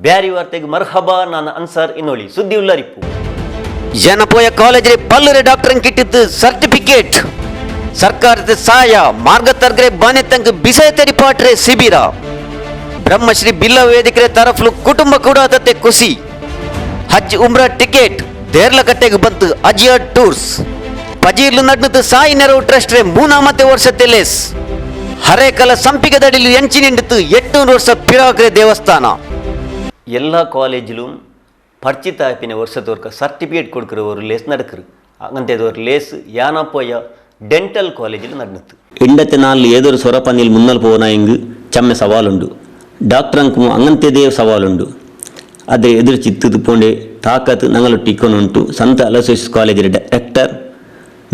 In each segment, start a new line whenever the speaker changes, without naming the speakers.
ಬ್ಯಾರಿ ವಾರ್ತೆಗೆ ಮರ್ಹಬಾ ನಾನು ಅನ್ಸಾರ್ ಇನ್ನೋಳಿ ಸುದ್ದಿ ಉಳ್ಳರಿಪ್ಪು
ಜನಪೋಯ college ಪಲ್ಲರೆ doctor ಕಿಟ್ಟಿದ್ದು certificate ಸರ್ಕಾರದ ಸಹಾಯ ಮಾರ್ಗತರ್ಗರೆ ಬಾನೆತಂಗ ಬಿಸಯ ತೆರಿಪಾಟ್ರೆ ಶಿಬಿರ ಬ್ರಹ್ಮಶ್ರೀ ಬಿಲ್ಲ ವೇದಿಕರೆ ತರಫ್ಲು ಕುಟುಂಬ ಕೂಡ ತತ್ತೆ ಖುಷಿ ಹಜ್ ಉಮ್ರಾ ಟಿಕೆಟ್ ದೇರ್ಲಕಟ್ಟೆಗೆ ಬಂತು ಅಜಿಯಾ ಟೂರ್ಸ್ ಪಜೀರ್ಲು ನಡ್ನದು ಸಾಯಿ ನೆರವು ಟ್ರಸ್ಟ್ ರೇ ಮೂನಾಮತೆ ವರ್ಷത്തെ ಲೇಸ್ ಹರೇಕಲ ಸಂಪಿಗದಡಿಲು ಎಂಚಿನಿಂಡಿತು 800 ವರ್ಷ ಪಿರಾಕ್ರೆ ದೇವಸ್ಥಾನ
ಎಲ್ಲ ಕಾಲೇಜಿலும் பரிச்சித்த ஆப்பின வருஷத்தோர்க்க சர்டிஃபிகேட் கொடுக்குற ஒரு லேஸ் நடக்குது அங்கேது ஒரு லேஸ் யானப்போய ಡೆಂಟಲ್ ಕಾಲೇಜಿல் നടന്നത്
84 ഏതൊരു സൊറപ്പന്നിൽ മുന്നൽ പോകുന്നെങ്കിൽ ചമ്മ സവാലുണ്ട് ഡോക്ടർക്ക് അങ്ങനത്തേതേ സവാലുണ്ട് ಅದೇ ಎದುರು ಚಿತ್ತದು ಪೋಂಡೆ ತಾಕತ್ ನಂಗಳೊಟ್ಟಿಕ್ಕೊನುಂಟು ಸಂತ Aloysius college director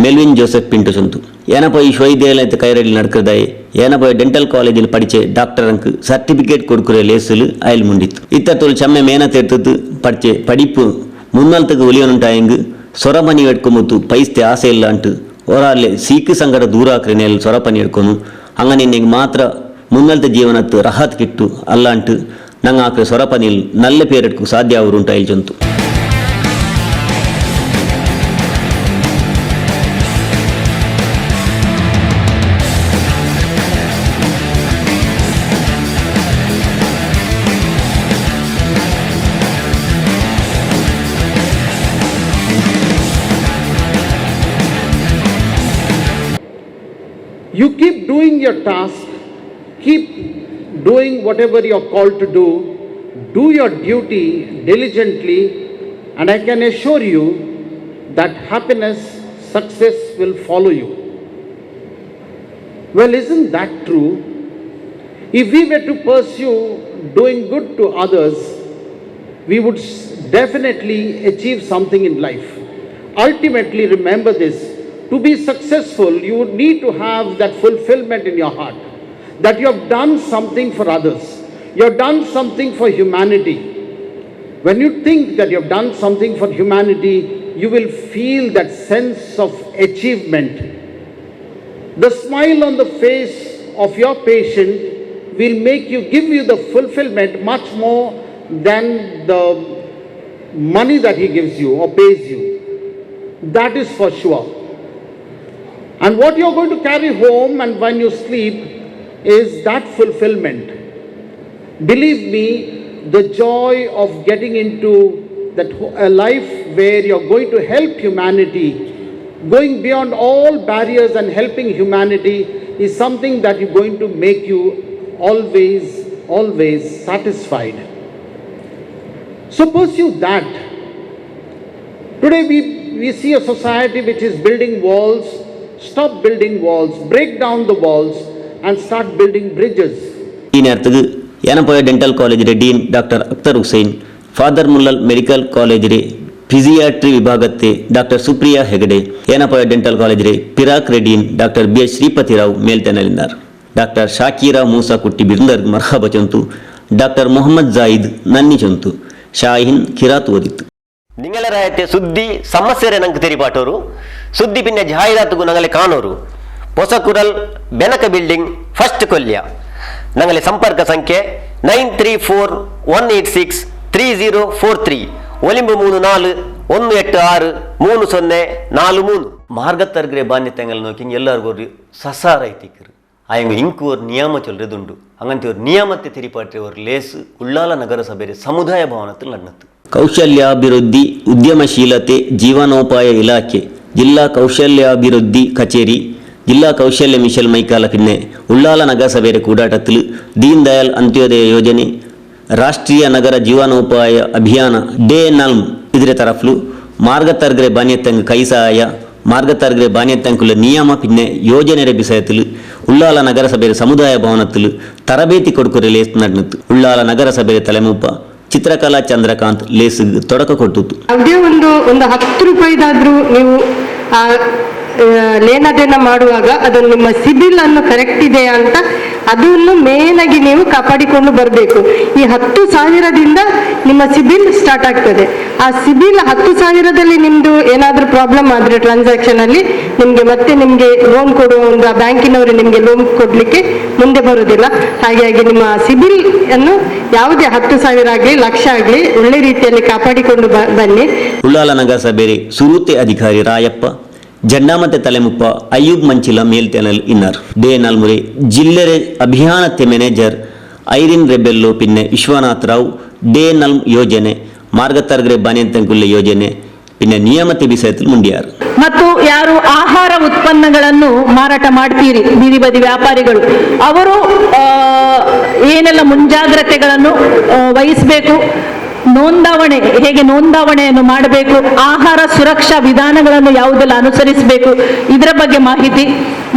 Melvin Joseph Pinto ಸಂತು ಏನಪ್ಪ ಈ ವಿಶ್ವವಿದ್ಯಾಲಯದ ಕೈರಡಿ ನಡ್ಕದಾಯಿ ಏನಪ್ಪ ಡೆಂಟಲ್ ಕಾಲೇಜಿൽ പഠിച്ച ഡോക്ടർക്ക് സർട്ടിഫിക്കറ്റ് കൊടുക്കുന്ന ലേസിൽ അയൽ മുണ്ടിತ್ತು ഇത്തരത്തിൽ ചമ്മ മേനത്ത് എടുത്തത് പഠിച്ച പഠിപ്പ് മുന്നാലത്തേക്ക് ഒലിയനുണ്ടായെങ്കിൽ സ്വറപനി എടുക്കുമ്പോൾ പൈസ ആശയില്ലാണ്ട് ഒരാളെ സീക്ക് സങ്കട ദൂരാക്രനെಯಲ್ಲಿ ಸ್ವರಪನಿ എടുക്കുന്നു അങ്ങനെ ಇನ್ನೆಗೆ ಮಾತ್ರ ಮುನ್ನಲ್ತ ಜೀವನತ್ತು ರಹತ್ ಕಿಟ್ಟು ಅಲ್ಲಾಂಟು ನಂಗೆ ಆಕ್ರೆ ಸ್ವರಪನಿಲ್ ನಲ್ಲ ಪೇರೆಡ್ಕು ಸಾಧ್ಯ ಅವರು ಉಂಟಾಯಿಲ್ ಜಂತು
You keep doing your task, keep doing whatever you are called to do your duty diligently, and I can assure you that happiness, success will follow you. Well, isn't that true? If we were to pursue doing good to others, we would definitely achieve something in life. Ultimately, remember this. To be successful, you would need to have that fulfillment in your heart, that you have done something for others, you have done something for humanity. When you think that you have done something for humanity, you will feel that sense of achievement. The smile on the face of your patient will give you the fulfillment much more than the money that he gives you or pays you. That is for sure. And what you are going to carry home and when you sleep is that fulfillment. Believe me, the joy of getting into that a life where you are going to help humanity, going beyond all barriers and helping humanity is something that is going to make you always satisfied. So pursue that. Today we see a society which is building walls. Stop building walls, break down the walls and start building bridges.
ಈ നേരത്തുക്ക് Yenepoya dental college dean doctor Akhtar Hussain father Muller medical college physiatry ವಿಭಾಗತ್ತೆ doctor Supriya Hegde Yenepoya dental college ಪಿರಾಕ್ dean doctor B H Shripathirao ಮೇಲ್ತೆನಲಿದ್ದಾರೆ doctor Shakira Moosa Kutty ಬಿರ್ಂದರ್ಗ್ ಮರ್ಹಬ ಚಂತು doctor Mohammed Zaid ನನ್ನಿ ಚಂತು ಶಾಹಿನ್ ಕಿರಾತ್ ಓದಿತ್ತು
ನಿಂಗಲರಾಯತೆ ಸುದ್ದಿ ಸಮಸ್ಯೆ ನಂಗೆ ತೆರಿಪಾಟೋರು ಸುದ್ದಿ ಪಿನ್ನ ಜಾಹೀರಾತುಗೂ ನಂಗಲೆ ಕಾಣೋರು ಹೊಸಕುರಲ್ ಬೆನಕ ಬಿಲ್ಡಿಂಗ್ ಫಸ್ಟ್ ಕೊಲ್ಯ ನಂಗಲೆ ಸಂಪರ್ಕ ಸಂಖ್ಯೆ 9341863043 ಒಲಿಂಬು 34 ಮಾರ್ಗತ್ತರ್ಗ್ರೆ ಬಾನ್ಯತೆಂಗಲ್ ನೋಕಿ ಎಲ್ಲರಿಗೂ ஒரு ಸಸಾರ ಐತಿಕ್ಕರು ಆಯಂಗ ಇಂಕು ஒரு ನಿಯಮ ಚೊಲ್ರೆದುಂಡು ಅಂಗಂತೆ ஒரு ನಿಯಮತೆ ತೆರಿಪಾಟ್ರೆ ஒரு ಲೇಸು ಉಳ್ಳಾಲ ನಗರಸಭೆ ಸಮುದಾಯ ಭವನത്തിൽ നടന്നത്
ಕೌಶಲ್ಯಾಭಿವೃದ್ಧಿ ಉದ್ಯಮಶೀಲತೆ ಜೀವನೋಪಾಯ ಇಲಾಖೆ ಜಿಲ್ಲಾ ಕೌಶಲ್ಯಾಭಿವೃದ್ಧಿ ಕಚೇರಿ ಜಿಲ್ಲಾ ಕೌಶಲ್ಯ ಮಿಷನ್ ಮೈಕಾಲ ಪಿನ್ನೆ ಉಳ್ಳಾಲ ನಗರಸಭೆಯ ಕೂಡಾಟത്തിൽ ದೀನ್ ದಯಾಳ್ ಅಂತ್ಯೋದಯ ಯೋಜನೆ ರಾಷ್ಟ್ರೀಯ ನಗರ ಜೀವನೋಪಾಯ ಅಭಿಯಾನ ಡೇ ನಲ್ಮ್ ಇದರ ತರಫ್ಲು ಮಾರ್ಗತರ್ಗರೆ ಬಾನ್ಯತಂಗ ಕೈ ಸಹಾಯ ಮಾರ್ಗತರ್ಗರೆ ಬಾನ್ಯತಂಕುಲ ನಿಯಮ ಪಿನ್ನೆ ಯೋಜನೆಯ ವಿಷಯത്തിൽ ಉಳ್ಳಾಲ ನಗರಸಭೆಯ ಸಮುದಾಯ ಭವನത്തിൽ ತರಬೇತಿ ಕೊಡುಕರೆ ಲೇಸ್ ನಡೆಯಿತು ಉಳ್ಳಾಲ ನಗರಸಭೆಯ ತಲೆಮೂಪ ಚಿತ್ರಕಲಾ ಚಂದ್ರಕಾಂತ್ ಲೇಸ್ ತೊಡಕ ಕೊಟ್ಟಿತ್ತು
ಯಾವುದೇ ಒಂದು 10 ರೂಪಾಯಿದಾದ್ರೂ ನೀವು ಲೇನದೇನ ಮಾಡುವಾಗ ಅದು ನಿಮ್ಮ ಸಿಬಿಲ್ ಅನ್ನು ಕರೆಕ್ಟ್ ಇದೆಯಾ ಅಂತ ಅದನ್ನು ಮೇನ್ ಆಗಿ ನೀವು ಕಾಪಾಡಿಕೊಂಡು ಬರಬೇಕು. ಈ 10,000ದಿಂದ ನಿಮ್ಮ ಸಿಬಿಲ್ ಸ್ಟಾರ್ಟ್ ಆಗ್ತದೆ. ಆ ಸಿಬಿಲ್ 10,000ದಲ್ಲಿ ನಿಮ್ದು ಏನಾದ್ರೂ ಪ್ರಾಬ್ಲಮ್ ಆದ್ರೆ ಟ್ರಾನ್ಸಾಕ್ಷನ್ ಅಲ್ಲಿ ಮತ್ತೆ ನಿಮ್ಗೆ ಲೋನ್ ಕೊಡುವ ಒಂದು ಬ್ಯಾಂಕಿನವರು ನಿಮ್ಗೆ ಲೋನ್ ಕೊಡ್ಲಿಕ್ಕೆ ಮುಂದೆ ಬರುವುದಿಲ್ಲ. ಹಾಗಾಗಿ ನಿಮ್ಮ ಸಿಬಿಲ್ ಅನ್ನು ಯಾವುದೇ 10,000 ಆಗಲಿ ಲಕ್ಷ ಆಗಲಿ ಒಳ್ಳೆ ರೀತಿಯಲ್ಲಿ ಕಾಪಾಡಿಕೊಂಡು ಬನ್ನಿ.
ಉಳ್ಳಾಲ ನಗರಸಭೆ ಸುರೂತೆ ಅಧಿಕಾರಿ ರಾಯಪ್ಪ, ಜಂಡಾಮತೆ ತಲೆಮುಪ್ಪ ಅಯ್ಯೂಬ್ ಮಂಚಿಲ ಮೇಲ್ತೆನಲ್ ಇನ್ನರ್ ಡೇ ನಾಲ್ಮುರೆ ಜಿಲ್ಲೆರೆ ಅಭಿಯಾನತೆ ಮ್ಯಾನೇಜರ್ ಐರಿನ್ ರೆಬೆಲ್ಲೋ ಪಿನ್ನೆ ವಿಶ್ವನಾಥ್ ರಾವ್ ಡೇ ನಲ್ಮ್ ಯೋಜನೆ ಮಾರ್ಗತರ್ಗ್ರೆ ಬಾನೆಂತಂಕುಲ್ಲೆ ಯೋಜನೆ ಪಿನ್ನೆ ನಿಯಮತೆ ವಿಷಯത്തിൽ ಮುಂಡಿಯಾರು.
ಮತ್ತು ಯಾರು ಆಹಾರ ಉತ್ಪನ್ನಗಳನ್ನು ಮಾರಾಟ ಮಾಡ್ತೀರಿ ಬೀದಿ ಬದಿ ವ್ಯಾಪಾರಿಗಳು, ಅವರು ಏನೆಲ್ಲ ಮುಂಜಾಗ್ರತೆಗಳನ್ನು ವಹಿಸಬೇಕು, ಹೇಗೆ ನೋಂದಾವಣೆಯನ್ನು ಮಾಡಬೇಕು, ಆಹಾರ ಸುರಕ್ಷಾ ವಿಧಾನಗಳನ್ನು ಯಾವುದೆಲ್ಲ ಅನುಸರಿಸಬೇಕು, ಇದರ ಬಗ್ಗೆ ಮಾಹಿತಿ.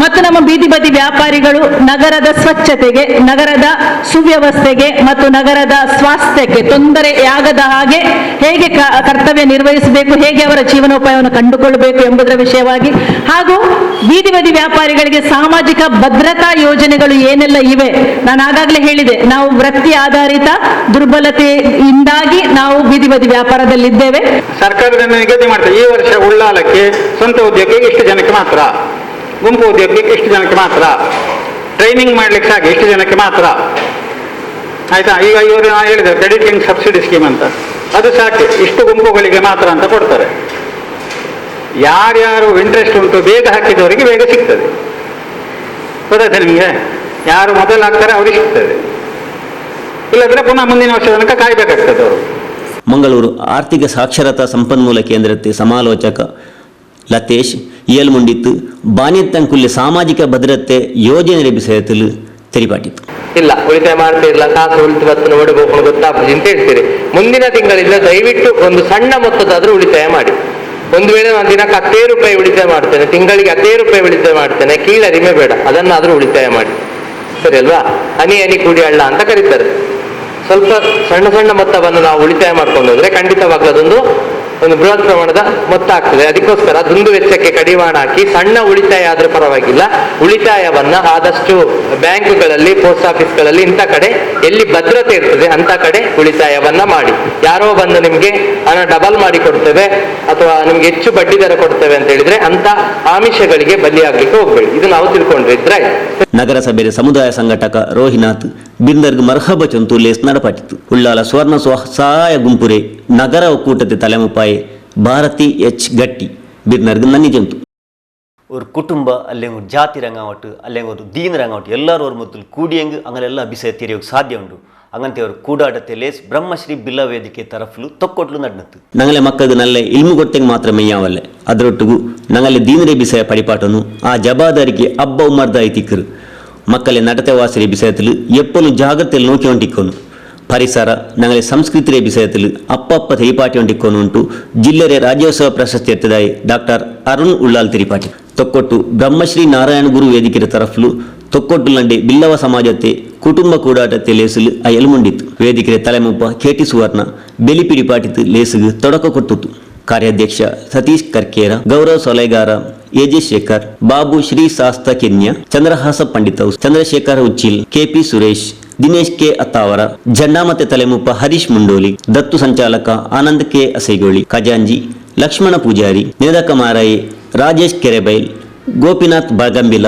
ಮತ್ತು ನಮ್ಮ ಬೀದಿ ಬದಿ ವ್ಯಾಪಾರಿಗಳು ನಗರದ ಸ್ವಚ್ಛತೆಗೆ, ನಗರದ ಸುವ್ಯವಸ್ಥೆಗೆ ಮತ್ತು ನಗರದ ಸ್ವಾಸ್ಥ್ಯಕ್ಕೆ ತೊಂದರೆಯಾಗದ ಹಾಗೆ ಹೇಗೆ ಕರ್ತವ್ಯ ನಿರ್ವಹಿಸಬೇಕು, ಹೇಗೆ ಅವರ ಜೀವನೋಪಾಯವನ್ನು ಕಂಡುಕೊಳ್ಳಬೇಕು ಎಂಬುದರ ವಿಷಯವಾಗಿ, ಹಾಗೂ ಬೀದಿ ಬದಿ ವ್ಯಾಪಾರಿಗಳಿಗೆ ಸಾಮಾಜಿಕ ಭದ್ರತಾ ಯೋಜನೆಗಳು ಏನೆಲ್ಲ ಇವೆ. ನಾನು ಆಗಾಗಲೇ ಹೇಳಿದೆ, ನಾವು ವೃತ್ತಿ ಆಧಾರಿತ ದುರ್ಬಲತೆಯಿಂದಾಗಿ ನಾವು ಬೀದಿ ಬದಿ ವ್ಯಾಪಾರದಲ್ಲಿದ್ದೇವೆ.
ಸರ್ಕಾರದಿಂದ ನಿಗದಿ ಮಾಡ್ತಾರೆ, ಈ ವರ್ಷ ಉಳ್ಳಾಲಕ್ಕೆ ಸ್ವಂತ ಉದ್ಯೋಗಕ್ಕೆ ಇಷ್ಟು ಜನಕ್ಕೆ ಮಾತ್ರ, ಗುಂಪು ಉದ್ಯೋಗಕ್ಕೆ ಇಷ್ಟು ಜನಕ್ಕೆ ಮಾತ್ರ, ಟ್ರೈನಿಂಗ್ ಮಾಡ್ಲಿಕ್ಕೆ ಸಾಕು ಇಷ್ಟು ಜನಕ್ಕೆ ಮಾತ್ರ. ಆಯ್ತಾ? ಈಗ ಇವರು ಹೇಳಿದ್ದಾರೆ ಕ್ರೆಡಿಟ್ ಲಿಂಕ್ ಸಬ್ಸಿಡಿ ಸ್ಕೀಮ್ ಅಂತ, ಅದು ಸಾಕು ಇಷ್ಟು ಗುಂಪುಗಳಿಗೆ ಮಾತ್ರ ಅಂತ ಕೊಡ್ತಾರೆ. ಯಾರ್ಯಾರು ಇಂಟ್ರೆಸ್ಟ್ ಉಂಟು ಬೇಗ ಹಾಕಿದವರಿಗೆ ಬೇಗ ಸಿಗ್ತದೆ. ಗೊತ್ತಾಯ್ತಾ ನಿಮಗೆ? ಯಾರು ಮೊದಲು ಹಾಕ್ತಾರೆ ಅವ್ರಿಗೆ ಸಿಗ್ತದೆ, ಇಲ್ಲದ್ರೆ ಪುನಃ ಮುಂದಿನ ವರ್ಷ ತನಕ ಕಾಯ್ಬೇಕಾಗ್ತದೆ ಅವರು.
ಮಂಗಳೂರು ಆರ್ಥಿಕ ಸಾಕ್ಷರತಾ ಸಂಪನ್ಮೂಲ ಕೇಂದ್ರತೆ ಸಮಾಲೋಚಕ ಲತೇಶ್ ಇಯಲ್ಮುಂಡಿತ್ತು ಬಾನೆತ್ತಂಕುಲ್ಲೆ ಸಾಮಾಜಿಕ ಭದ್ರತೆ ಯೋಜನೆ ವಿಷಯದಲ್ಲಿ ತೆರಿಪಾಟಿತ್ತು.
ಇಲ್ಲ ಉಳಿತಾಯ ಮಾಡ್ತಾ ಇಲ್ಲ, ಕಾಸು ಉಳಿತು ಬತ್ತು ನೋಡಬೇಕು ಗೊತ್ತಾಗ್ತದೆ ಅಂತ ಹೇಳ್ತೀರಿ. ಮುಂದಿನ ತಿಂಗಳಿಂದ ದಯವಿಟ್ಟು ಒಂದು ಸಣ್ಣ ಮೊತ್ತದಾದ್ರೂ ಉಳಿತಾಯ ಮಾಡಿ. ಒಂದು ವೇಳೆ ನಾನು ದಿನಕ್ಕೆ 10 ರೂಪಾಯಿ ಉಳಿತಾಯ ಮಾಡ್ತೇನೆ, ತಿಂಗಳಿಗೆ 10 ರೂಪಾಯಿ ಉಳಿತಾಯ ಮಾಡ್ತೇನೆ, ಕೀಳರಿಮೆ ಬೇಡ, ಅದನ್ನಾದ್ರೂ ಉಳಿತಾಯ ಮಾಡಿ. ಸರಿ ಅಲ್ವಾ? ಹನಿ ಹನಿ ಕೂಡಿ ಹಳ್ಳ ಅಂತ ಕರೀತಾರೆ. ಸ್ವಲ್ಪ ಸಣ್ಣ ಸಣ್ಣ ಮೊತ್ತವನ್ನು ನಾವು ಉಳಿತಾಯ ಮಾಡ್ಕೊಂಡು ಹೋದ್ರೆ ಖಂಡಿತವಾಗ್ಲೂ ಅದೊಂದು ಬೃಹತ್ ಪ್ರಮಾಣದ ಮೊತ್ತ ಆಗ್ತದೆ. ಅದಕ್ಕೋಸ್ಕರ ದುಂದು ವೆಚ್ಚಕ್ಕೆ ಕಡಿವಾಣ ಹಾಕಿ ಸಣ್ಣ ಉಳಿತಾಯ ಆದ್ರೂ ಪರವಾಗಿಲ್ಲ, ಉಳಿತಾಯವನ್ನ ಆದಷ್ಟು ಬ್ಯಾಂಕ್ಗಳಲ್ಲಿ, ಪೋಸ್ಟ್ ಆಫೀಸ್ಗಳಲ್ಲಿ, ಇಂಥ ಕಡೆ ಎಲ್ಲಿ ಭದ್ರತೆ ಇರ್ತದೆ ಅಂತ ಕಡೆ ಉಳಿತಾಯವನ್ನ ಮಾಡಿ. ಯಾರೋ ಬಂದು ನಿಮ್ಗೆ ಹಣ ಡಬಲ್ ಮಾಡಿ ಕೊಡ್ತೇವೆ ಅಥವಾ ನಿಮ್ಗೆ ಹೆಚ್ಚು ಬಡ್ಡಿ ದರ ಕೊಡ್ತೇವೆ ಅಂತ ಹೇಳಿದ್ರೆ ಅಂತ ಆಮಿಷಗಳಿಗೆ ಬಲಿಯಾಗ್ಲಿಕ್ಕೆ ಹೋಗ್ಬೇಡಿ. ಇದು ನಾವು ತಿಳ್ಕೊಂಡಿದ್ರೆ.
ನಗರಸಭೆ ಸಮುದಾಯ ಸಂಘಟಕ ರೋಹಿನಾಥ್ ಬಿಂದರ್ಗ್ ಮರ್ಹಬ ಚಂತು ಲೇಸ್ ನಡಪಾಟಿತ್ತು. ಉಳ್ಳಾಲ ಸ್ವರ್ಣ ಸಹಾಯ ಗುಂಪುರೆ ನಗರ ಒಕ್ಕೂಟತೆ ತಲೆಮುಪಾಯೆ ಭಾರತಿ ಎಚ್ ಗಟ್ಟಿ ಬಿರ್ನರ್ಗ್ ನನ್ನಿ ಜಂತು.
ஒரு குடும்ப அல்லங்க ஒரு ಜಾತಿ ರಂಗಾವಟ್ಟು அல்லங்க ஒரு ದೀನ ರಂಗಾವಟ್ಟು ಎಲ್ಲರೂ ಅವ್ರ ಮೊದಲು ಕೂಡಿಯಂಗೆ ಅಂಗಲೆಲ್ಲ ಅಭಿಷೇಕ ತೆರೆಯೋಕೆ ಸಾಧ್ಯ ಉಂಟು. അങ്ങനത്തെ ഒരു കൂടാട്ടത്തിലെ ബ്രഹ്മശ്രീ ബില്ല ವೇದಿಕೆ ತರಫ್ಲು ತೊಕ್ಕೊಟ್ಲು ನಡ್ನತ್ತು. ഞങ്ങളെ മക്കൾക്ക് നല്ല ഇൽമു കൊടുത്തെങ്കിൽ മാത്രമേ യാവല്ലേ, ಅದರೊಟ್ಟಿಗೂ ഞങ്ങളെ ದೀನರೇ ವಿಷಯ ಪಡಿಪಾಟನು ಆ ಜವಾಬ್ದಾರಿಗೆ ಅಬ್ಬ ಉಮ್ಮರ್ದಾಯಿ ತಿಕ್ಕರು. ಮಕ್ಕಳ ನಡತೆ ವಾಸರೆ ವಿಷಯത്തിൽ ಎಪ್ಪಲು ಜಾಗ್ರತೆಯಲ್ಲಿ ನೋಕಿ ಹೊಂಟಿಕ್ಕೊನು. ಪರಿಸರ ഞങ്ങളെ ಸಂಸ್ಕೃತಿಯ ವಿಷಯത്തിൽ ಅಪ್ಪಪ್ಪ ತೆರಿಪಾಟಿ ಹೊಂಟಿಕ್ಕೊನು ಉಂಟು. ಜಿಲ್ಲೆಯ ರಾಜ್ಯೋತ್ಸವ ಪ್ರಶಸ್ತಿ ಎತ್ತದಾಯಿ ಡಾಕ್ಟರ್ ಅರುಣ್ ಉಳ್ಳಾಲ್ ತೆರಿಪಾಟಿ ತೊಕ್ಕೊಟ್ಟು ಬ್ರಹ್ಮಶ್ರೀ ನಾರಾಯಣ ಗುರು ವೇದಿಕೆ ತರಫ್ಲು ತೊಕ್ಕೊಟ್ಟುಲಂಡೆ ಬಿಲ್ಲವ ಸಮಾಜತೆ ಕುಟುಂಬ ಕೂಡಾಟತೆ ಲೇಸಲು ಅಯಲ್ಮುಂಡಿತ್ತು. ವೇದಿಕೆ ತಲೆಮುಪ್ಪ ಕೆಟಿ ಸುವರ್ಣ ಬೆಲಿಪಿಡಿ ಪಾಟಿತ್ತು ಲೇಸುಗು ತೊಡಕ ಕೊಟ್ಟಿತು. ಕಾರ್ಯಾಧ್ಯಕ್ಷ ಸತೀಶ್ ಕರ್ಕೇರ, ಗೌರವ್ ಸೊಲೈಗಾರ, ಎಜೆ ಶೇಖರ್, ಬಾಬು ಶ್ರೀ ಶಾಸ್ತ ಕೆನ್ಯ, ಚಂದ್ರಹಾಸ ಪಂಡಿತ, ಚಂದ್ರಶೇಖರ ಉಚ್ಚಿಲ್, ಕೆಪಿ ಸುರೇಶ್, ದಿನೇಶ್ ಕೆ ಅತ್ತಾವರ, ಜಂಡಾಮತೆ ತಲೆಮುಪ್ಪ ಹರೀಶ್ ಮುಂಡೋಲಿ, ದತ್ತು ಸಂಚಾಲಕ ಆನಂದ್ ಕೆ ಅಸೈಗೋಳಿ, ಖಜಾಂಜಿ ಲಕ್ಷ್ಮಣ ಪೂಜಾರಿ, ನಿರದಕ ಮಾರಾಯಿ, ರಾಜೇಶ್ ಕೆರೆಬೈಲ್, ಗೋಪಿನಾಥ್ ಬಗಂಬಿಲ,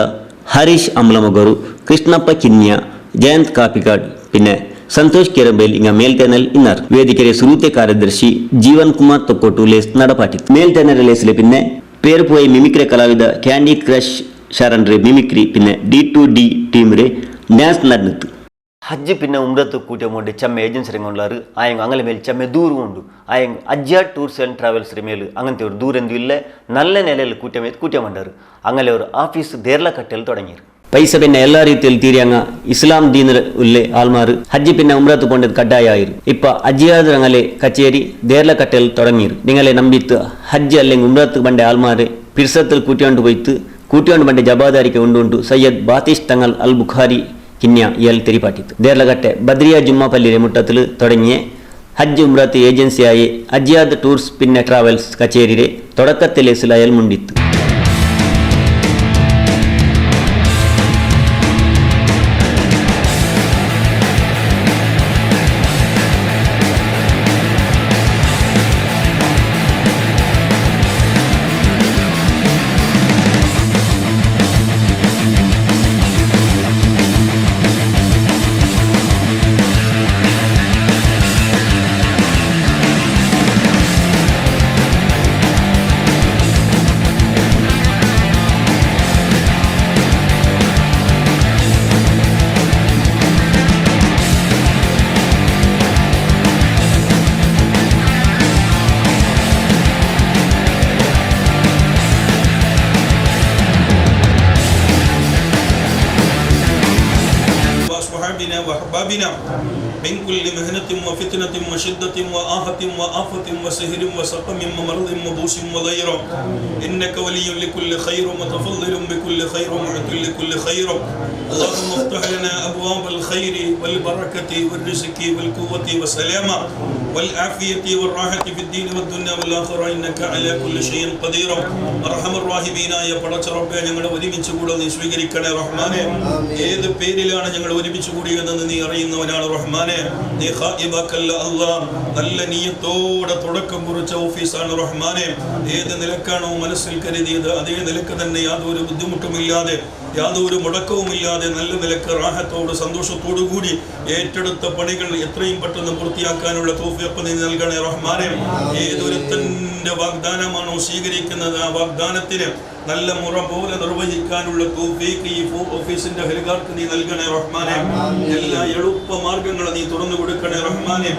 ಹರೀಶ್ ಅಮ್ಲಮಗರು, ಕೃಷ್ಣಪ್ಪ ಕಿನ್ಯ, ಜಯಂತ್ ಕಾಪಿಕಾಡ್, പിന്നെ ಸಂತೋಷ್ ಕೆರೆಬೈಲ್ ಇಂಗ ಮೇಲ್ಟೆನಲ್ ಇನ್ನರ್. ವೇದಿಕೆಯ ಸುರೂತೆ ಕಾರ್ಯದರ್ಶಿ ಜೀವನ್ ಕುಮಾರ್ ತೊಕ್ಕೊಟ್ಟು ಲೇಸ್ ನಡಪಾಟಿ. ಮೇಲ್ಟೆನರ್ ಲೇಸ್ಲೆ പിന്നെ പേര് പോയി മിമിക്രി കലാവിധ ക്യാൻഡി ക്രഷ് ಶರಣ್ರೆ ಮಿಮಿಕ್ರಿ പിന്നെ D2D ಟೀಮ್ರೆ ಡ್ಯಾನ್ಸ್ ನಡ್ನತ್ತು. ಹಜ್ಜಿ പിന്നെ ಉಮ್ರತ್ತು ಕೂಟ ಮೊಡ್ಡೆ ಚಮ್ಮೆ ಏಜೆನ್ಸಿ ರಂಗೊಂಡ್ಲಾರು ಆಯಂಗ ಅಂಗಲ ಮೇಲೆ ಚಮ್ಮೆ ದೂರ ಉಂಡು. ಆಯಂಗ ಅಜ್ಜ ಟೂರ್ಸ್ ಆ್ಯಂಡ್ ಟ್ರಾವೆಲ್ಸ್ ಮೇಲು അങ്ങനത്തെ ഒരു ദൂരെന്തു ഇല്ല നല്ല നിലയിൽ കൂറ്റ മണ്ടാറ്. അങ്ങനെ ഒരു ഓഫീസ് ദേർല കട്ടൽ തുടങ്ങിയത്.
പൈസ പിന്നെ എല്ലാ ರೀತಿಯಲ್ಲಿ ತೀರಿಯಂಗ ಇಸ್ಲಾಂ ದೀನರ ಉಲ್ಲೆ ಆಲ್ಮಾರು ಹಜ್ಜಿ പിന്നെ ಉಮ್ರತ್ತು ಕೊಂಡದ್ ಕಡ್ಡಾಯ ಆಯಿರು. ಇಪ್ಪ ಅಜ್ಜಿಯಾದ್ರ ಅಂಗಲೆ ಕಚೇರಿ ದೇರ್ಲ ಕಟ್ಟೆಲ್ ತೊಡങ്ങിರು. ನಿಂಗಲೆ ನಂಬಿತ್ತು ಹಜ್ಜಿ ಅಲ್ಲೆಂಗ್ ಉಮ್ರತ್ತು ಬಂಡೆ ಆಲ್ಮಾರೆ ಪಿರ್ಸತ್ತಲ್ ಕೂಟಿಕೊಂಡು ಹೋಯ್ತು. ಕೂಟಿಕೊಂಡು ಬಂಡೆ ಜವಾಬ್ದಾರಿಕೆ ಉಂಡು ಸಯ್ಯದ್ ಬಾತೀಶ್ ತಂಗಲ್ ಅಲ್ ಬುಖಾರಿ ಕಿನ್ಯ ಇಯಲ್ ತೆರಿಪಾಟಿತ್ತು. ದೇರ್ಲಗಟ್ಟೆ ಬದ್ರಿಯಾ ಜುಮ್ಮಾ ಪಲ್ಲಿರೆ ಮುಟ್ಟತ್ತಲು തുടങ്ങിയ ഹജ്ജ് ഉംറത്ത് ഏജൻസിയായി അജിയാദ് ടൂർസ് പിന്നെ ട്രാവൽസ് കച്ചേരിരെ തുടക്കത്തിലെ സിലയൽ മുണ്ടിತ್ತು.
بنا من كل مهنة وفتنة وشدة وآفة وآفة وسهر وسقم ومرض وبوس وضير إنك ولي لكل خير متفضل بكل خير معطي لكل خير اللهم افتح لنا أبواب الخير والبركة والرزق والقوة والسلامة والعافية والراحة في الدين والدنيا والآخرة إنك على كل شيء قدير أرحم الراحمين يا പടച്ച റബ്ബേ ഞങ്ങളെ ഒരുമിച്ച് കൂടെ നീ സ്വീകരിക്കണേ റഹ്മാനെ ഏത് പേരിലാണ് ഞങ്ങൾ ഒരുമിച്ച് കൂടിയതെന്ന് നീ അറിയുന്നവനാണ് റഹ്മാനെ നീ ഖായിബക്കല്ല അല്ലാഹ് നല്ല നിയത്തോടെ തുടക്കം കുറിച്ച ഓഫീസാണ് റഹ്മാനെ ഏത് നിലക്കാണോ മനസ്സിൽ കരുതിയത് അതേ നിലക്ക് തന്നെ യാതൊരു ബുദ്ധിമുട്ടുമില്ലാതെ യാതൊരു മുടക്കവുമില്ലാതെ നല്ല നിലക്ക് റാഹത്തോട് സന്തോഷത്തോടു കൂടി ഏറ്റെടുത്ത പണികൾ എത്രയും പെട്ടെന്ന് പൂർത്തിയാക്കാനുള്ള തൗഫീഖ് നീ നൽകണേ റഹ്മാനെ ഏതൊരുത്തന്റെ വാഗ്ദാനമാണോ സ്വീകരിക്കുന്നത് ആ വാഗ്ദാനത്തിന് നല്ല മുറ പോലെ നിർവഹിക്കാനുള്ള തൗഫീഖ് ഈ ഓഫീസിന്റെ ഹരികാർക്ക് നീ നൽകണേ റഹ്മാനെ എല്ലാ എളുപ്പ മാർഗങ്ങളും നീ തുറന്നു കൊടുക്കണേ റഹ്മാനെ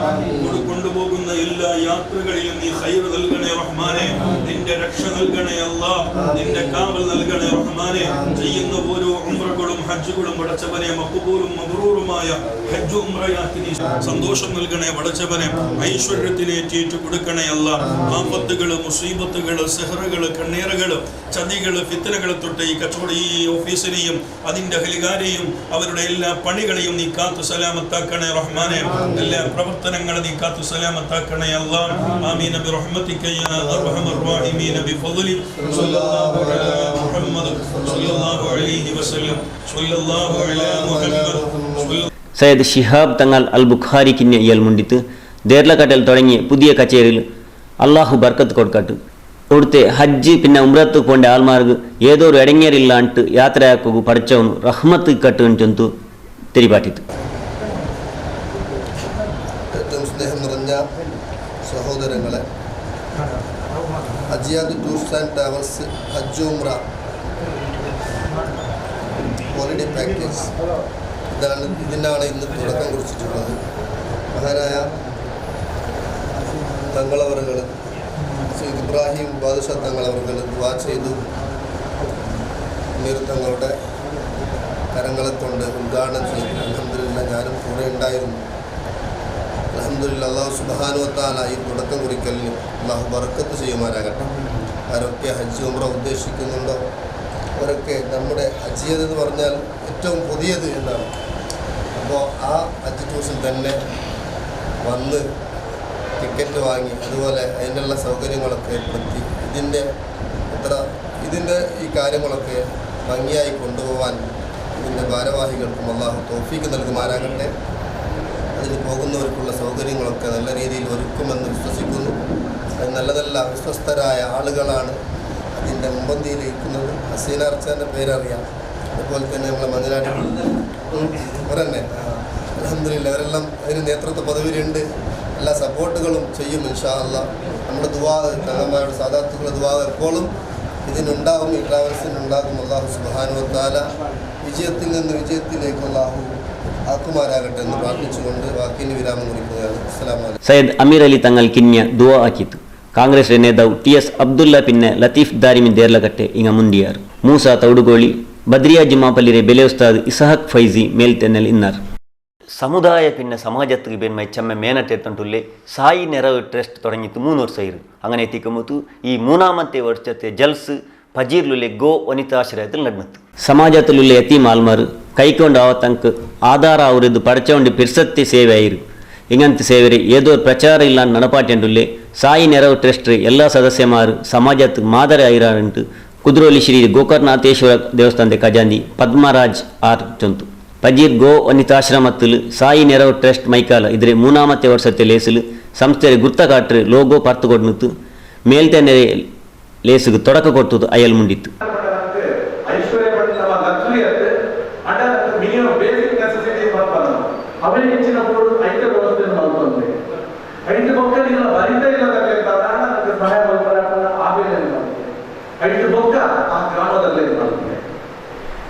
കൊണ്ടുപോകുന്ന എല്ലാ യാത്രകളിലും നീ ഖൈർ നൽകണേ റഹ്മാനെ നിന്റെ രക്ഷ നൽകണേ അല്ലാഹ് നിന്റെ കാവൽ നൽകണേ റഹ്മാനെ ചെയ്യുന്ന ഓരോ ഉംറകളും ഹജ്ജുകളും പടച്ചവനെ മഖ്ബൂലും മബ്റൂറുമായ ഹജ്ജ് ഉംറയാക്കി നീ സന്തോഷം നൽകണേ പടച്ചവനെ ഐശ്വര്യത്തിനെ ഏറ്റു കൊടുക്കണേ അല്ലാഹ് ആപത്തുകൾ മുസീബത്തുകൾ സിഹ്റുകൾ കണ്ണീറുകൾ ചതികൾ ഫിത്നകൾ തൊട്ട് ഈ കച്ചവട ഈ ഓഫീസിനെയും അതിന്റെ ഹലികാരെയും അവരുടെ എല്ലാ പണികളെയും നീ കാത്തു സലാമത്താക്കണേ റഹ്മാനെ എല്ലാ പ്രവർത്തനങ്ങളും നീ കാത്തു സലാമത്താക്കണേ അല്ലാഹ് ആമീൻ ബിറഹ്മതിക യാ അർഹമർ റഹീമീൻ ബിഫദ്ലി സ്വല്ലല്ലാഹു അലാ മുഹമ്മദ് സ്വല്ലല്ലാഹു അലൈഹി വസല്ലം സ്വല്ലല്ലാഹു അലാ മുഹമ്മദ്
സയ്യിദ് ശിഹാബ് തങ്ങൾ അൽ ബുഖാരി കിന്യ ഇയാൽ മുണ്ടിത്ത് ദേർലക്കട്ടൽ തുടങ്ങിയ പുതിയ കച്ചേരിയിൽ അള്ളാഹു ബർക്കത്ത് കൊടുക്കട്ട് അവിടുത്തെ ഹജ്ജ് പിന്നെ ഉംറത്ത് പോണ്ട ആൾമാർക്ക് ഏതോ ഒരു ഇടങ്ങേറില്ലാണ്ട് യാത്രയാക്കു പഠിച്ചവನು റഹ്മത്ത് കട്ട് ಅಂತು തിരിപാട്ടിತ್ತು.
ഏറ്റവും സ്നേഹം നിറഞ്ഞ സഹോദരങ്ങളെ, Ajyad tours and travels Hajj Umrah holiday package ഇതിനാണ് ഇന്ന് തുടക്കം കുറിച്ചിട്ടുള്ളത്. മഹാനായ തങ്ങളവറുകൾ സയ്യിദ് ഇബ്രാഹിം ബാദുഷാ തങ്ങളവറുകൾ ദുആ ചെയ്തു തങ്ങളുടെ കരങ്ങളെ കൊണ്ട് ഉദ്ഘാടനം ചെയ്തു. അൽഹംദുലില്ലാഹ് ഞാനും കൂടെ ഉണ്ടായിരുന്നു. അൽഹംദുലില്ലാഹ് അല്ലാഹു സുബ്ഹാനഹു വ തആല ഈ തുടക്കം കുറിക്കലിന് അല്ലാഹു ബർക്കത്ത് ചെയ്യുമാറാകട്ടെ. ആരൊക്കെ ഹജ്ജ് ഉംറ ഉദ്ദേശിക്കുന്നുണ്ടോ അവരൊക്കെ നമ്മുടെ ഹജ്ജിയത് എന്ന് പറഞ്ഞാൽ ഏറ്റവും പുതിയത് എന്നാണ്. അപ്പോൾ ആ ഹജ്ജ് ടൂറിൽ തന്നെ വന്ന് ടിക്കറ്റ് വാങ്ങി അതുപോലെ അതിനുള്ള സൗകര്യങ്ങളൊക്കെ ഏർപ്പെടുത്തി ഇതിൻ്റെ ഈ കാര്യങ്ങളൊക്കെ ഭംഗിയായി കൊണ്ടുപോകാൻ ഇതിൻ്റെ ഭാരവാഹികൾക്കും അല്ലാഹു തൗഫീഖ് നൽകുമാറാകട്ടെ. അതിന് പോകുന്നവർക്കുള്ള സൗകര്യങ്ങളൊക്കെ നല്ല രീതിയിൽ ഒരുക്കുമെന്ന് വിശ്വസിക്കുന്നു. അത് നല്ലതല്ല വിശ്വസ്തരായ ആളുകളാണ് അതിൻ്റെ മുമ്പന്തിയിൽ ഇരിക്കുന്നത്. ഹസീന അർച്ചാൻ്റെ പേരറിയാം. അതുപോലെ തന്നെ നമ്മളെ മഞ്ഞനാടി അവരെന്നെ അൽഹംദുലില്ലാഹ് അവരെല്ലാം അതിന് നേതൃത്വ പദവിയിലുണ്ട്. എല്ലാ സപ്പോർട്ടുകളും ചെയ്യും ഇൻഷാ അല്ലാഹ്. നമ്മുടെ ദുആ തങ്ങന്മാരുടെ സാദാത്തുകളുടെ ദുആ എപ്പോഴും ഇതിനുണ്ടാകും, ഈ ട്രാവൽസിനുണ്ടാകും. അല്ലാഹു സുബ്ഹാനഹു വ തആല വിജയത്തിൽ നിന്ന് വിജയത്തിലേക്ക് അല്ലാഹു ആക്കുമാരാകട്ടെ എന്ന് പ്രാർത്ഥിച്ചുകൊണ്ട് വാക്കിന് വിരാമം കുറിക്കുകയാണ്. അസ്സലാമു അലൈക്കും.
സയ്യിദ് അമീർ അലി തങ്ങൾ കിന്യ ദുആ ആക്കിತ್ತು. ಕಾಂಗ್ರೆಸ್ ನೇತಾವು ಟಿ.ಎಸ್. ಅಬ್ದುಲ್ಲಾ ಪಿನ್ನ ಲತೀಫ್ ದಾರಿಮಿ ದೇರ್ಲಕಟ್ಟೆ ಇಂಗ ಮುಂದಿಯಾರು ಮೂಸಾ ತೌಡುಗೋಳಿ ಬದ್ರಿಯಾ ಜಿಮಾಪಲ್ಲಿರೆ ಬೆಲೆ ಉಸ್ತಾದ್ ಇಸಹಕ್ ಫೈಜಿ ಮೇಲ್ತೆನ್ನಲ್ ಇನ್ನಾರ್
സമുദായ പിന്നെ സമാജത്തിന് പിന്നെ ചെമ്മ മേനറ്റെത്തുണ്ടുള്ളേ സായി നിറവ് ട്രസ്റ്റ് തുടങ്ങിയിട്ട് 3 വർഷമായി. അങ്ങനെ എത്തിക്കുമ്പോൾ ഈ 3ാമത്തെ വർഷത്തെ ജൽസ് ഫജീറിലുള്ള ഗോ വനിതാശ്രയത്തിൽ നടന്നത്.
ಸಮಾಜದಲ್ಲುಳ್ಳ ಯತೀಮ್ ಆಲ್ಮಾರು ಕೈಕೊಂಡು ಆವತ್ತಂಕ ಆಧಾರ ಅವರದ್ದು ಪಡಚೌಂಡಿ ಪಿರ್ಸತ್ತಿ ಸೇವೆ ಆಯಿರು ಇಂಗಂತ ಸೇವೆರೆ ಏದೋ ಪ್ರಚಾರ ಇಲ್ಲ ನಡಪಾಟೆಂಡುಲ್ಲೆ ಸಾಯಿ ನೆರವು ಟ್ರಸ್ಟ್ ಎಲ್ಲ ಸದಸ್ಯಮಾರು ಸಮಾಜಕ್ಕೆ ಮಾದರಿ ಆಯಿರಾಂಟು ಕುದ್ರೋಲಿ ಶ್ರೀ ಗೋಕರ್ಣನಾಥೇಶ್ವರ ದೇವಸ್ಥಾನದ ಖಜಾಂದಿ ಪದ್ಮರಾಜ್ ಆರ್ ಚೊಂತು ಪಜೀರ್ ಗೋ ವನಿತಾಶ್ರಮത്തിൽ ಸಾಯಿ ನೆರವು ಟ್ರಸ್ಟ್ ಮೈಕಾಲ ಇದ್ರೆ 3ാമത്തെ ವರ್ಷത്തെ ಲೇಸಲು ಸಂಸ್ಥೆಯ ಗುರ್ತ ಕಾಟ್ರೆ ಲೋಗೋ ಪರ್ತು ಕೊಡ್ನಿತ್ತು ಮೇಲ್ತನೆ ಲೇಸಿಗೆ ತೊಡಕ ಕೊಟ್ಟದು ಅಯಲ್ ಮುಂಡಿತ್ತು.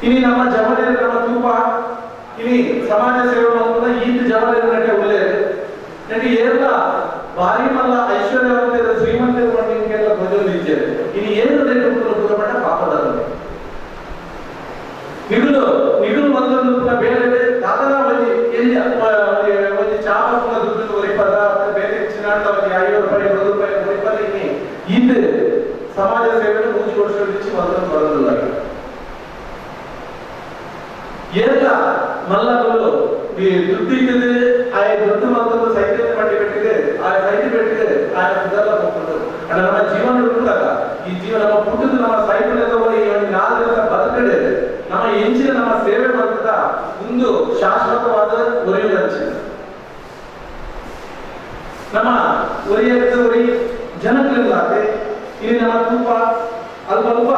ಇನಿ ನಮ್ಮ ಜಮನೆ ನಮ್ಮ ತೂಪ ಇನಿ ಸಮಾಜ ಸೇವೆ ಮಾಡುವ ಈತ ಜಮನೆ ನಟೆ ಉಲ್ಲೆ ನಟಿ ಏರ್ಲ ಭಾರಿ ಮಲ್ಲ ಐಶ್ವರ್ಯವಂತರ ಶ್ರೀಮಂತರ ಮಣ್ಣಿಗೆಲ್ಲ ಪ್ರಚೋದಿಸಿದೆ. ಇನಿ ಏನು ರೇಟು ಪುರಪಟ್ಟ ಪಾಪದಲ್ಲಿ ನಿಗುಲು ಬಂದನ್ನು ಬೇರೆ ದಾದನ ಬಳಿ ಎಲ್ಲಿ ಒಂದು ಚಾಪುನ ದುಡ್ಡು ಒರಿಪದ ಬೇರೆ ಚಿನ್ನಾಟ ಒಂದು 5 ರೂಪಾಯಿ 10 ರೂಪಾಯಿ ಒರಿಪದ ಇದು ಸಮಾಜ ಸೇವೆಯನ್ನು 3 ವರ್ಷ నుంచి ಬರೋದಿಲ್ಲ. ಎಲ್ಲ ಮಲ್ಲಗಳು ಈ ದುಡ್ಡು ಇಟ್ಟಿದೆ ಆ ದುಡ್ಡು ಮತ್ತು ಸೈಕಲ್ ಮಾಡಿ ಬಿಟ್ಟಿದೆ ಆ ಸೈಕಲ್ ಬಿಟ್ಟಿದೆ ಆ ಇದೆಲ್ಲ ಹೋಗ್ತದೆ. ನಮ್ಮ ಜೀವನ ಇರುತ್ತಾಗ ಈ ಜೀವನ ನಮ್ಮ ಪುಟ್ಟದ ನಮ್ಮ ಸೈಕಲ್ ಈ ಒಂದು 4 ದಿನ ಬದುಕಡೆ ನಮ್ಮ ಹೆಂಚಿನ ನಮ್ಮ ಸೇವೆ ಮಾಡ್ತದ ಒಂದು ಶಾಶ್ವತವಾದ ಒರಿಯುವಂಚೆ ನಮ್ಮ ಒರಿ ಜನಗಳಿಂದಾತೆ ಇಲ್ಲಿ ನಮ್ಮ ತೂಪ ಅಲ್ಪ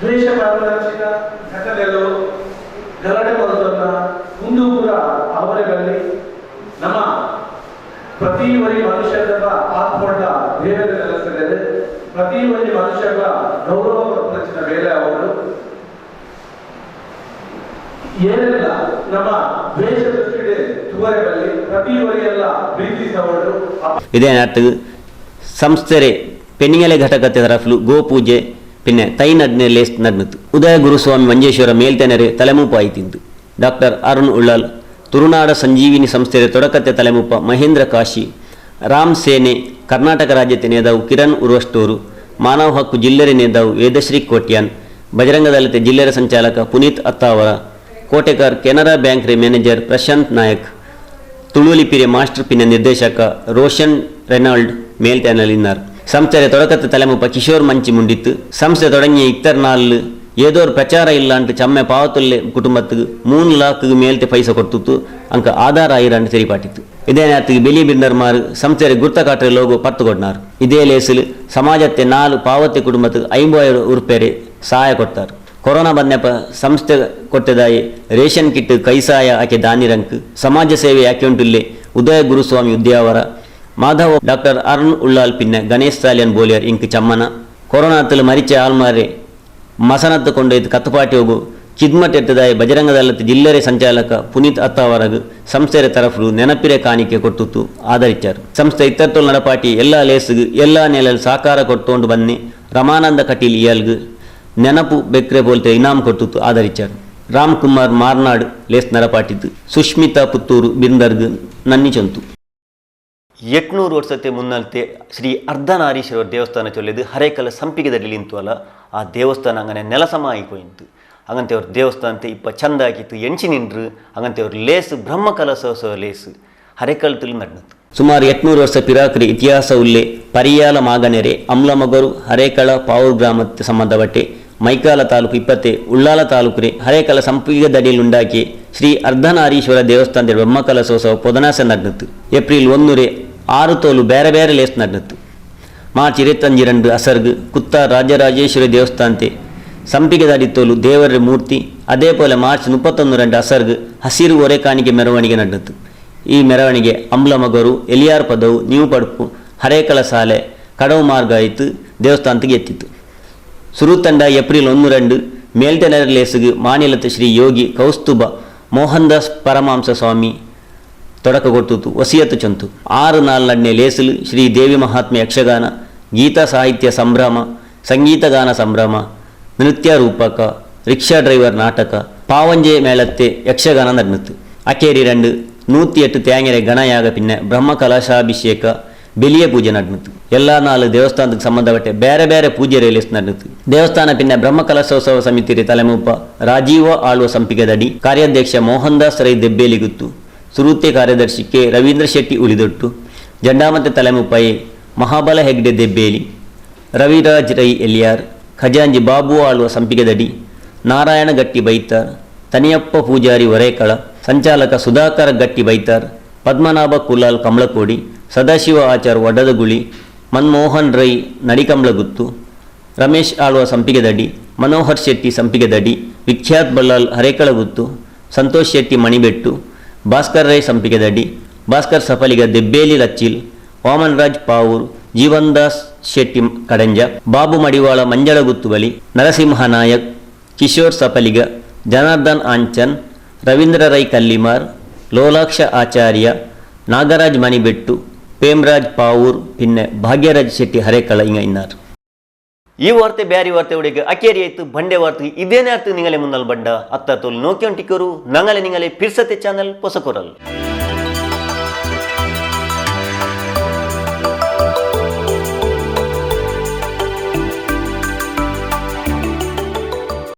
ದ್ವೇಷ ಪಾರದರ್ಶಕ ಘಟನೆಗಳು ಗಲಾಟೆ ಮಾಡೋದನ್ನ ಮುಂದೂ ಕೂಡ ಅವರಲ್ಲಿ ನಮ್ಮ ಪ್ರತಿ ಒರಿ ಮನುಷ್ಯರ ಆತ್ಮೊಡ್ಡ ಬೇರೆ ನೆಲೆಸಿದೆ. ಪ್ರತಿ ಒರಿ ಮನುಷ್ಯರ ಗೌರವ ಪ್ರಪಂಚದ ಮೇಲೆ ಅವರು ಏನೆಲ್ಲ ನಮ್ಮ ದ್ವೇಷ ದೃಷ್ಟಿಗೆ ತುವರೆಗಳಲ್ಲಿ ಪ್ರತಿ ಒರಿಯೆಲ್ಲ ಪ್ರೀತಿಸವರು
ಇದೇ ನಾಟಕ ಸಂಸ್ಥೆ ಪೆಣ್ಣಿಗೆಲೆ ಘಟಕತೆ ತರಫ್ಲು ಗೋಪೂಜೆ പിന്നെ തൈ നടിനെല്ലേസ് നടന്നത് ഉദയ ഗുരുസ്വാമി മഞ്ചേശ്വര മേൽത്തനരെ തലമുപ്പായി തിന്തു. ഡോക്ടർ അരുൺ ഉള്ളാൽ ತುರುನಾಡ ಸಂಜೀವಿನಿ ಸಂಸ್ಥೆಯ ತೊಡಕತ್ತೆ ತಲೆಮುಪ್ಪ ಮಹೇಂದ್ರ ಕಾಶಿ, ರಾಮ್ ಸೇನೆ ಕರ್ನಾಟಕ ರಾಜ್ಯದ ನೇತಾವು ಕಿರಣ್ ಉರ್ವಷ್ಟೂರು, ಮಾನವ ಹಕ್ಕು ಜಿಲ್ಲೆಯ ನೇತಾವು ವೇದಶ್ರೀ ಕೋಟ್ಯಾನ್, ಬಜರಂಗ ದಳತೆ ಜಿಲ್ಲೆಯ ಸಂಚಾಲಕ ಪುನೀತ್ ಅತ್ತಾವರ, ಕೋಟೆಕಾರ್ ಕೆನರಾ ಬ್ಯಾಂಕ್ ರೆ ಮ್ಯಾನೇಜರ್ ಪ್ರಶಾಂತ್ ನಾಯಕ್, ತುಳುಲಿಪಿರೆ ಮಾಸ್ಟರ್ ಪಿನ್ನ ನಿರ್ದೇಶಕ ರೋಷನ್ ರೆನಾಲ್ಡ್ ಮೇಲ್ತೇನಲ್ಲಿದ್ದಾರೆ. ಸಂಸ್ಥೆಯ ತೊಡಕತ್ತೆ ತಲೆಮುಪ್ಪ ಕಿಶೋರ್ ಮಂಚಿ ಮುಂಡಿತ್ತು. ಸಂಸ್ಥೆ തുടങ്ങിയ ഇത്തർനാളിൽ ഏതോ ഒരു പ്രചാരം ഇല്ലാണ്ട് ചമ്മ പാവത്തുള്ള കുടുംബത്തിന് 3 ലക്ഷക്ക് മേലത്തെ പൈസ കൊടുത്തു ಅಂಕ ಆಧಾರ ಆಯಿರಾಂಡ್ ತೆರಿಪಾಟಿತ್ತು. ಇದೇ ನೇರಕ್ಕೆ ಬೆಲಿ ಬಿಲ್ಡರ್ಮಾರ್ ಸಂಸ್ಥೆಯ ಗುರ್ತಕಾಟ್ರೆ ಲೋಗೋ ಪತ್ತು ಕೊಡ್ನಾರು. ಇದೇ ಲೇಸಿಲ್ ಸಮಾಜത്തെ 4 ಪಾವತಿ ಕುಟುಂಬಕ್ಕೆ 50,000 ರೂಪಾಯಿ ಸಹಾಯ ಕೊಡ್ತಾರೆ. ಕೊರೋನಾ ಬಂದಪ್ಪ ಸಂಸ್ಥೆ ಕೊಟ್ಟದಾಯಿ ರೇಷನ್ ಕಿಟ್ ಕೈಸಾಯ ಆಕೆ ದಾನಿರಂಕ್ ಸಮಾಜ ಸೇವೆ ಅಕೌಂಟಿಲ್ಲೇ ಉದಯ ಗುರುಸ್ವಾಮಿ ಉದ್ಯಾವರ ಮಾಧವ ಡಾಕ್ಟರ್ ಅರುಣ್ ಉಳ್ಳಾಲ್ ಪಿನ್ನ ಗಣೇಶ್ ಸಾಲಿಯನ್ ಬೋಲಿಯರ್ ಇಂಕ್ ಚಮ್ಮನ ಕೊರೋನಾത്തിൽ മരിച്ച ആൾമാരെ ಮಸನತ್ತು ಕೊಂಡೊಯ್ದು ಕತ್ತುಪಾಟಿ ಹೋಗು ಕಿದ್ಮಟ್ ಎತ್ತದಾಯ ಬಜರಂಗ ದಳದ ಜಿಲ್ಲೆಯ ಸಂಚಾಲಕ ಪುನೀತ್ ಅತ್ತಾವರಗ್ ಸಂಸ್ಥೆಯ ತರಫರು ನೆನಪಿರೆ ಕಾಣಿಕೆ ಕೊಟ್ಟು ಆಧರಿಸಿದರು. ಸಂಸ್ಥೆ ಇತ್ತರ್ತೋಲ್ ನಡಪಾಟಿ ಎಲ್ಲ ಲೇಸ್ಗ್ ಎಲ್ಲ ನೆಲೆಯಲ್ಲಿ ಸಾಕಾರ ಕೊಟ್ಟುಕೊಂಡು ಬನ್ನಿ ರಮಾನಂದ ಕಟೀಲ್ ಇಯಲ್ಗ್ ನೆನಪು ಬೆಕ್ರೆ ಬೋಲ್ತೆ ಇನಾಮ್ ಕೊಟ್ಟು ಆಧರಿಸಿದರು. ರಾಮ್ ಕುಮಾರ್ ಮಾರ್ನಾಡ್ ಲೇಸ್ ನಡಪಾಟಿದ್ದು, ಸುಷ್ಮಿತಾ ಪುತ್ತೂರು ಬಿಂದರ್ಗ್ ನನ್ನಿ ಚೊಂತು.
800 ವರ್ಷത്തെ മുന്നാലത്തെ ശ്രീ അർദ്ധനാരീശ്വര ದೇವಸ್ಥಾನ ചൊല്ലിയത് ಹರೇಕಲ ಸಂಪಿಗೆದಲ್ಲಿ ನಿಂತುವಲ್ಲ ಆ ದೇವಸ್ಥಾನ അങ്ങനെ ನೆಲಸಮಾಗಿ ಹೋಯಿತು. അങ്ങനത്തെ ഒരു ದೇವಸ್ಥಾನത്തെ ഇപ്പം ಚಂದಾಕಿತ್ತು ಎಂಚಿ ನಿಂಡ್ರು അങ്ങനത്തെ ഒരു ಲೇಸ್ ಬ್ರಹ್ಮಕಲಶೋತ್ಸವ ಲೇಸ್ ಹರೇಕಲത്തിൽ നടന്നത്.
ಸುಮಾರು 800 ವರ್ಷ ಪಿರಾಕ್ರಿ ಇತಿಹಾಸ ಉಲ್ಲೆ ಪರಿಯಾಲ ಮಾಗನೆರೆ ಅಮ್ಲಮಗರು ಹರೇಕಳ ಪಾವೂರ್ ಗ್ರಾಮಕ್ಕೆ ಸಂಬಂಧಪಟ್ಟೆ ಮೈಕಾಲ ತಾಲೂಕು 20 ಉಳ್ಳಾಲ ತಾಲೂಕರೆ ಹರೇಕಲ ಸಂಪಿಗೆದಡಿಯಲ್ಲುಂಡಾಕಿ ಶ್ರೀ ಅರ್ಧನಾರೀಶ್ವರ ದೇವಸ್ಥಾನದ ಬ್ರಹ್ಮಕಲಶೋತ್ಸವ ಪೊದನಾಸೆ ನಡೆದಿತ್ತು. ಏಪ್ರಿಲ್ 1 6 ತೋಲು ಬೇರೆ ಬೇರೆ ಲೇಸ್ ನಡೆದಿತ್ತು. ಮಾರ್ಚ್ 22 ಅಸರ್ಗ್ ಕುತ್ತ ರಾಜರಾಜೇಶ್ವರಿ ದೇವಸ್ಥಾನತೆ ಸಂಪಿಗೆದಾಡಿ ತೋಲು ದೇವರ ಮೂರ್ತಿ. ಅದೇ ಪೋಲೆ ಮಾರ್ಚ್ 31 ಅಸರ್ಗ್ ಹಸಿರು ಒರೆ ಕಾಣಿಕೆ ಮೆರವಣಿಗೆ ನಡೆದಿತ್ತು. ಈ ಮೆರವಣಿಗೆ ಅಂಬ್ಲಮಗರು ಎಲಿಯಾರ್ ಪದವು ನ್ಯೂ ಪಡುಪು ಹರೇಕಳ ಸಾಲೆ ಕಡವು ಮಾರ್ಗ ಆಯಿತು ದೇವಸ್ಥಾನಕ್ಕೆ ಎತ್ತಿತ್ತು. ಸುರುತಂಡ ಏಪ್ರಿಲ್ 1 ಮೇಲ್ತೆನರ ಲೇಸ್ಗ್ ಮಾನಿಲತೆ ಶ್ರೀ ಯೋಗಿ ಕೌಸ್ತುಭ ಮೋಹನ್ದಾಸ್ ಪರಮಹಂಸ ಸ್ವಾಮಿ ತೊಡಕ ಕೊಟ್ಟು ವಸಿಯತ್ತು ಚಂತು. 6-4 ಲೇಸಲು ಶ್ರೀ ದೇವಿ ಮಹಾತ್ಮೆ ಯಕ್ಷಗಾನ, ಗೀತಾ ಸಾಹಿತ್ಯ ಸಂಭ್ರಮ, ಸಂಗೀತಗಾನ ಸಂಭ್ರಮ, ನೃತ್ಯ ರೂಪಕ, ರಿಕ್ಷಾ ಡ್ರೈವರ್ ನಾಟಕ, ಪಾವಂಜೆ ಮೇಳತ್ತೆ ಯಕ್ಷಗಾನ ನಡೆದಿತ್ತು. ಅಕೇರಿ 108 ತ್ಯಾಂಗೆರೆ ಗಣಯಾಗ ಪಿನ್ನ ಬ್ರಹ್ಮ ಕಲಶಾಭಿಷೇಕ ಬೆಲಿಯ ಪೂಜೆ ನಡೆದಿತ್ತು. ಎಲ್ಲ 4 ದೇವಸ್ಥಾನಕ್ಕೆ ಸಂಬಂಧಪಟ್ಟ ಬೇರೆ ಬೇರೆ ಪೂಜೆ ರಿಲೀಸ್ ನಡೆದಿತ್ತು. ದೇವಸ್ಥಾನ ಪಿನ್ನ ಬ್ರಹ್ಮ ಕಲಶೋತ್ಸವ ಸಮಿತಿ ತಲೆಮುಪ್ಪ ರಾಜೀವ ಆಳ್ವ ಸಂಪಿಗೆದಡಿ ಕಾರ್ಯಾಧ್ಯಕ್ಷ ಮೋಹನ್ ದಾಸ್ ರೈ ದೆಬ್ಬೇಲಿಗುತ್ತು, ಸುರುತೆ ಕಾರ್ಯದರ್ಶಿ ಕೆ ರವೀಂದ್ರ ಶೆಟ್ಟಿ ಉಳಿದೊಟ್ಟು, ಜಂಡಾಮತೆ ತಲೆಮುಪ್ಪಾಯಿ ಮಹಾಬಲ ಹೆಗ್ಡೆ ದೆಬ್ಬೇಲಿ, ರವಿರಾಜ್ ರೈ ಎಲಿಯಾರ್, ಖಜಾಂಜಿ ಬಾಬು ಆಳ್ವ ಸಂಪಿಗೆದಡಿ, ನಾರಾಯಣ ಗಟ್ಟಿ ಬೈತಾರ್, ತನಿಯಪ್ಪ ಪೂಜಾರಿ ವರೇಕಳ, ಸಂಚಾಲಕ ಸುಧಾಕರ ಗಟ್ಟಿ ಬೈತಾರ್, ಪದ್ಮನಾಭ ಕುಲಾಲ್ ಕಮಲಕೋಡಿ, ಸದಾಶಿವ ಆಚಾರ್ ವಡದಗುಳಿ, ಮನ್ಮೋಹನ್ ರೈ ನಡಿಕಂಬ್ಳಗುತ್ತು, ರಮೇಶ್ ಆಳ್ವ ಸಂಪಿಗೆದಡಿ, ಮನೋಹರ್ ಶೆಟ್ಟಿ ಸಂಪಿಗೆದಡಿ, ವಿಖ್ಯಾತ್ ಬಲ್ಲಾಲ್ ಹರೇಕಳಗುತ್ತು, ಸಂತೋಷ್ ಶೆಟ್ಟಿ ಮಣಿಬೆಟ್ಟು, ಭಾಸ್ಕರ್ ರೈ ಸಂಪಿಗೆದಡಿ, ಭಾಸ್ಕರ್ ಸಫಲಿಗ ದೆಬ್ಬೇಲಿ ಲಚ್ಚಿಲ್, ವಾಮನ್ ರಾಜ್ ಪಾವೂರ್, ಜೀವನ್ ದಾಸ್ ಶೆಟ್ಟಿ ಕಡಂಜ, ಬಾಬು ಮಡಿವಾಳ ಮಂಜಳಗುತ್ತುಬಲಿ, ನರಸಿಂಹ ನಾಯಕ್, ಕಿಶೋರ್ ಸಫಲಿಗ, ಜನಾರ್ದನ್ ಆಂಚನ್, ರವೀಂದ್ರ ರೈ ಕಲ್ಲಿಮಾರ್, ಲೋಲಾಕ್ಷ ಆಚಾರ್ಯ, ನಾಗರಾಜ್ ಮಣಿಬೆಟ್ಟು, ಪೇಮ್ರಾಜ್ ಪಾವೂರ್ ಪಿನ್ನೆ ಭಾಗ್ಯರಾಜ್ ಶೆಟ್ಟಿ ಹರೇಕಳ ಇಂಗ ಇನ್ನಾರು.
ಈ ವಾರ್ತೆ ಬ್ಯಾರಿ ವಾರ್ತೆ ಒಡೆಗೆ ಅಕೇರಿ ಆಯ್ತು ಬಂಡೆ ವಾರ್ತೆ ಇದೇನೇ ಅರ್ಥ ನಿಂಗಲೆ ಮುನ್ನಲ್ ಬಂಡ ಅತ್ತ ತೋಲ್ ನೋಕ್ಯೊಂಟಿಕರು ನಂಗಲೆ ನಿಂಗಲೆ ಪಿರ್ಸತೆ ಚಾನಲ್ ಪೊಸಕೊರಲ್.